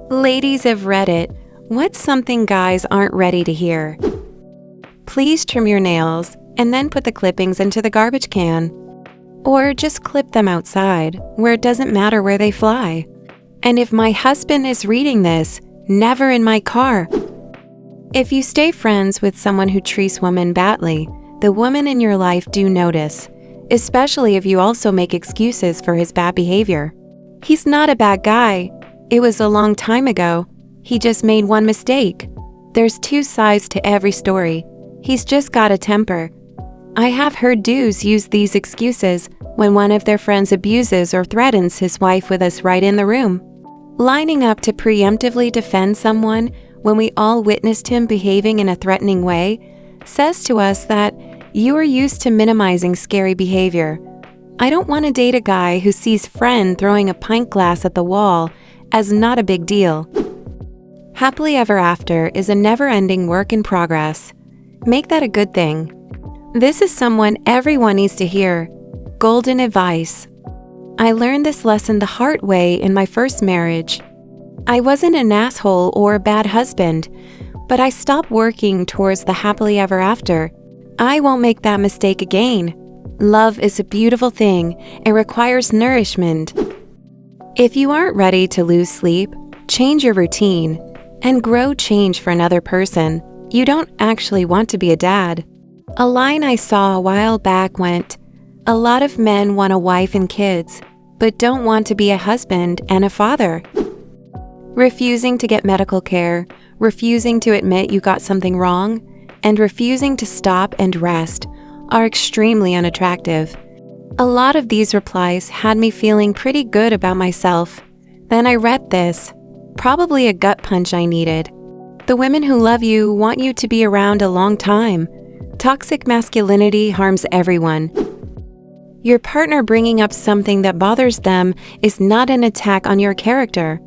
Ladies of Reddit, what's something guys aren't ready to hear? Please trim your nails and then put the clippings into the garbage can. Or just clip them outside, where it doesn't matter where they fly. And if my husband is reading this, never in my car. If you stay friends with someone who treats women badly, the women in your life do notice, especially if you also make excuses for his bad behavior. He's not a bad guy. It was a long time ago. He just made one mistake. There's two sides to every story. He's just got a temper. I have heard dudes use these excuses when one of their friends abuses or threatens his wife with us right in the room. Lining up to preemptively defend someone when we all witnessed him behaving in a threatening way says to us that you are used to minimizing scary behavior. I don't want to date a guy who sees friend throwing a pint glass at the wall as not a big deal. Happily ever after is a never-ending work in progress. Make that a good thing. This is someone everyone needs to hear. Golden advice. I learned this lesson the hard way in my first marriage. I wasn't an asshole or a bad husband, but I stopped working towards the happily ever after. I won't make that mistake again. Love is a beautiful thing and requires nourishment. If you aren't ready to lose sleep, change your routine and grow change for another person. You don't actually want to be a dad. A line I saw a while back went, "A lot of men want a wife and kids, but don't want to be a husband and a father." Refusing to get medical care, refusing to admit you got something wrong, and refusing to stop and rest are extremely unattractive. A lot of these replies had me feeling pretty good about myself. Then I read this, probably a gut punch I needed. The women who love you want you to be around a long time. Toxic masculinity harms everyone. Your partner bringing up something that bothers them is not an attack on your character.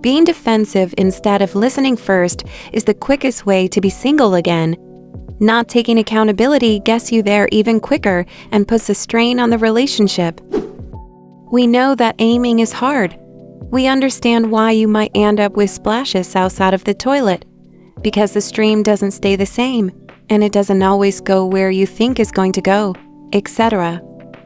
Being defensive instead of listening first is the quickest way to be single again. Not taking accountability gets you there even quicker and puts a strain on the relationship. We know that aiming is hard. We understand why you might end up with splashes outside of the toilet, because the stream doesn't stay the same, and it doesn't always go where you think it's going to go, etc.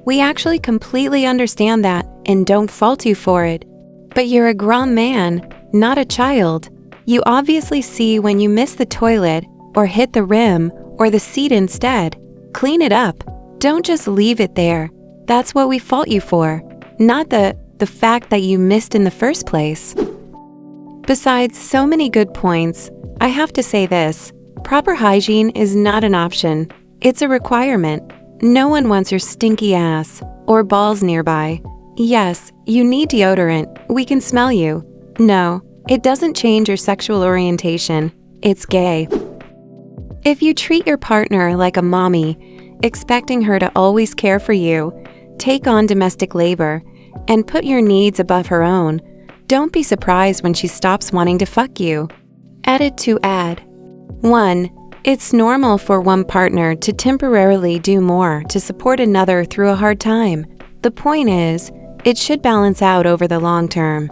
We actually completely understand that and don't fault you for it. But you're a grown man, not a child. You obviously see when you miss the toilet, or hit the rim, or the seat instead. Clean it up. Don't just leave it there. That's what we fault you for, not the fact that you missed in the first place. Besides so many good points, I have to say this. Proper hygiene is not an option. It's a requirement. No one wants your stinky ass or balls nearby. Yes, you need deodorant. We can smell you. No, it doesn't change your sexual orientation. It's gay. If you treat your partner like a mommy, expecting her to always care for you, take on domestic labor, and put your needs above her own, don't be surprised when she stops wanting to fuck you. Edit to add. 1. It's normal for one partner to temporarily do more to support another through a hard time. The point is, it should balance out over the long term.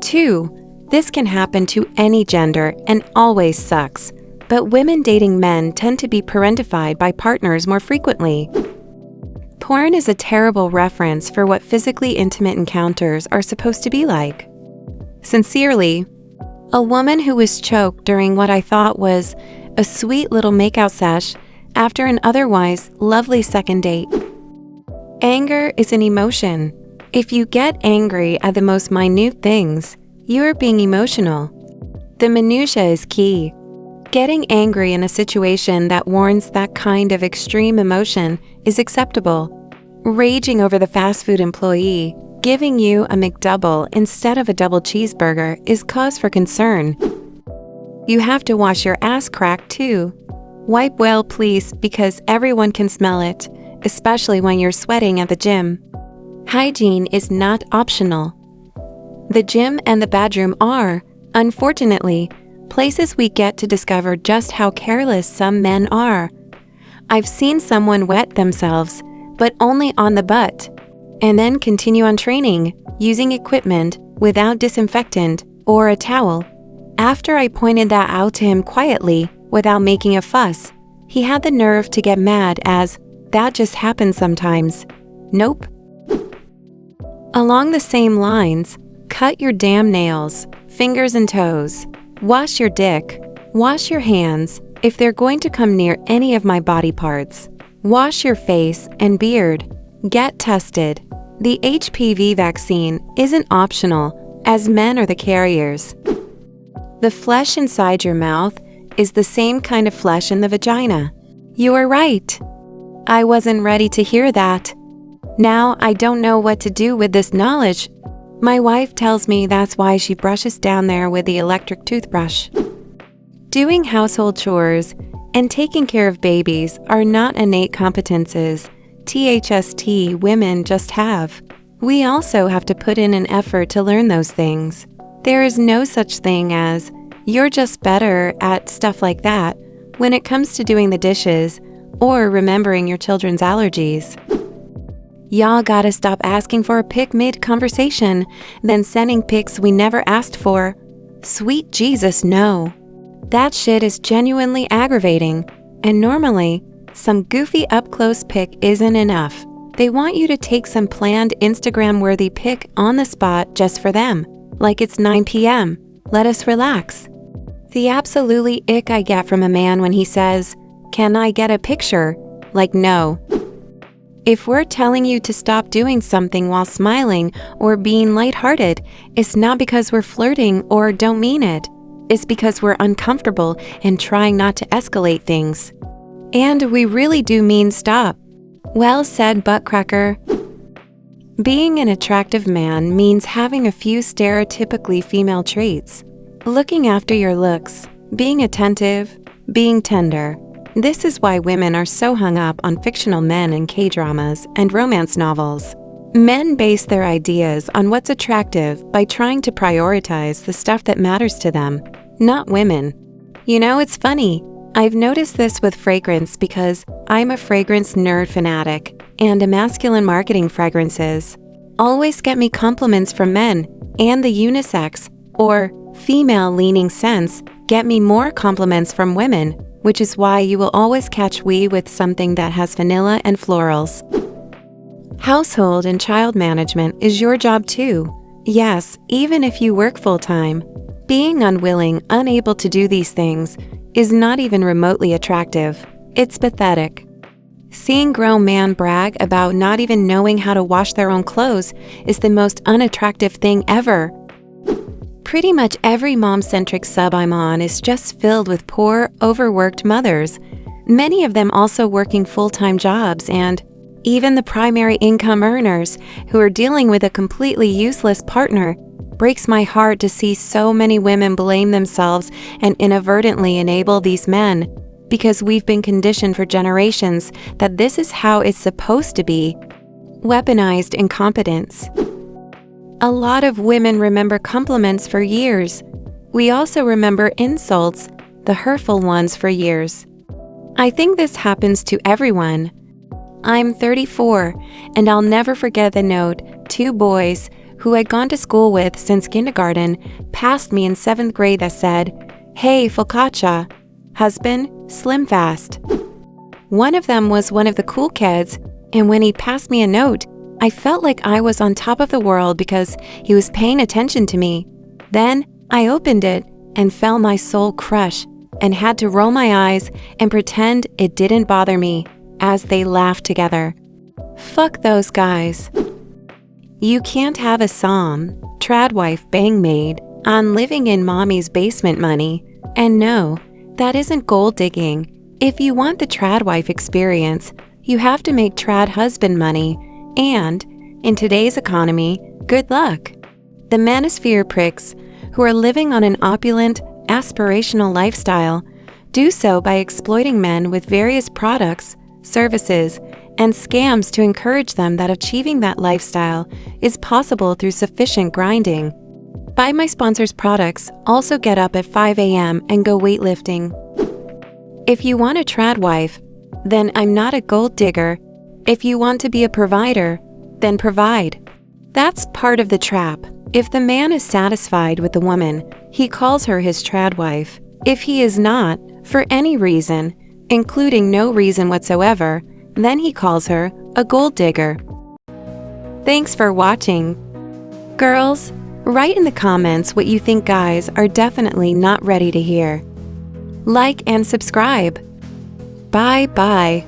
2. This can happen to any gender and always sucks. But women dating men tend to be parentified by partners more frequently. Porn is a terrible reference for what physically intimate encounters are supposed to be like. Sincerely, a woman who was choked during what I thought was a sweet little makeout sesh after an otherwise lovely second date. Anger is an emotion. If you get angry at the most minute things, you are being emotional. The minutia is key. Getting angry in a situation that warrants that kind of extreme emotion is acceptable. Raging over the fast food employee giving you a McDouble instead of a double cheeseburger is cause for concern. You have to wash your ass crack too. Wipe well, please, because everyone can smell it, especially when you're sweating at the gym. Hygiene is not optional. The gym and the bedroom are, unfortunately, places we get to discover just how careless some men are. I've seen someone wet themselves, but only on the butt, and then continue on training, using equipment without disinfectant, or a towel. After I pointed that out to him quietly, without making a fuss, he had the nerve to get mad as, "That just happens sometimes." Nope. Along the same lines, cut your damn nails, fingers and toes. Wash your dick. Wash your hands if they're going to come near any of my body parts. Wash your face and beard. Get tested. The HPV vaccine isn't optional, as men are the carriers. The flesh inside your mouth is the same kind of flesh in the vagina. You are right. I wasn't ready to hear that. Now I don't know what to do with this knowledge. My wife tells me that's why she brushes down there with the electric toothbrush. Doing household chores and taking care of babies are not innate competences. THST women just have. We also have to put in an effort to learn those things. There is no such thing as, "You're just better at stuff like that," when it comes to doing the dishes or remembering your children's allergies. Y'all gotta stop asking for a pic mid-conversation, then sending pics we never asked for. Sweet Jesus, no. That shit is genuinely aggravating, and normally, some goofy up-close pic isn't enough. They want you to take some planned Instagram-worthy pic on the spot just for them, like it's 9 p.m. Let us relax. The absolutely ick I get from a man when he says, "Can I get a picture?" Like, no. If we're telling you to stop doing something while smiling or being lighthearted, it's not because we're flirting or don't mean it. It's because we're uncomfortable and trying not to escalate things. And we really do mean stop. Well said, buttcracker. Being an attractive man means having a few stereotypically female traits. Looking after your looks, being attentive, being tender. This is why women are so hung up on fictional men in K-dramas and romance novels. Men base their ideas on what's attractive by trying to prioritize the stuff that matters to them, not women. You know, it's funny. I've noticed this with fragrance because I'm a fragrance nerd fanatic, and masculine marketing fragrances always get me compliments from men, and the unisex, or female-leaning scents get me more compliments from women, which is why you will always catch me with something that has vanilla and florals. Household and child management is your job too. Yes, even if you work full-time. Being unwilling, unable to do these things is not even remotely attractive. It's pathetic. Seeing grown men brag about not even knowing how to wash their own clothes is the most unattractive thing ever. Pretty much every mom-centric sub I'm on is just filled with poor, overworked mothers, many of them also working full-time jobs, and even the primary income earners who are dealing with a completely useless partner. Breaks my heart to see so many women blame themselves and inadvertently enable these men, because we've been conditioned for generations that this is how it's supposed to be. Weaponized incompetence. A lot of women remember compliments for years. We also remember insults, the hurtful ones, for years. I think this happens to everyone. I'm 34, and I'll never forget the note 2 boys who I'd gone to school with since kindergarten passed me in 7th grade that said, "Hey, focaccia, husband, slim fast." One of them was one of the cool kids, and when he passed me a note, I felt like I was on top of the world because he was paying attention to me. Then I opened it and felt my soul crush and had to roll my eyes and pretend it didn't bother me as they laughed together. Fuck those guys. You can't have a som, tradwife bang maid on living in mommy's basement money. And no, that isn't gold digging. If you want the tradwife experience, you have to make trad husband money. And, in today's economy, good luck. The manosphere pricks, who are living on an opulent, aspirational lifestyle, do so by exploiting men with various products, services, and scams to encourage them that achieving that lifestyle is possible through sufficient grinding. Buy my sponsor's products, also get up at 5 a.m. and go weightlifting. If you want a trad wife, then I'm not a gold digger. If you want to be a provider, then provide. That's part of the trap. If the man is satisfied with the woman, he calls her his trad wife. If he is not, for any reason, including no reason whatsoever, then he calls her a gold digger. Thanks for watching. Girls, write in the comments what you think guys are definitely not ready to hear. Like and subscribe. Bye-bye.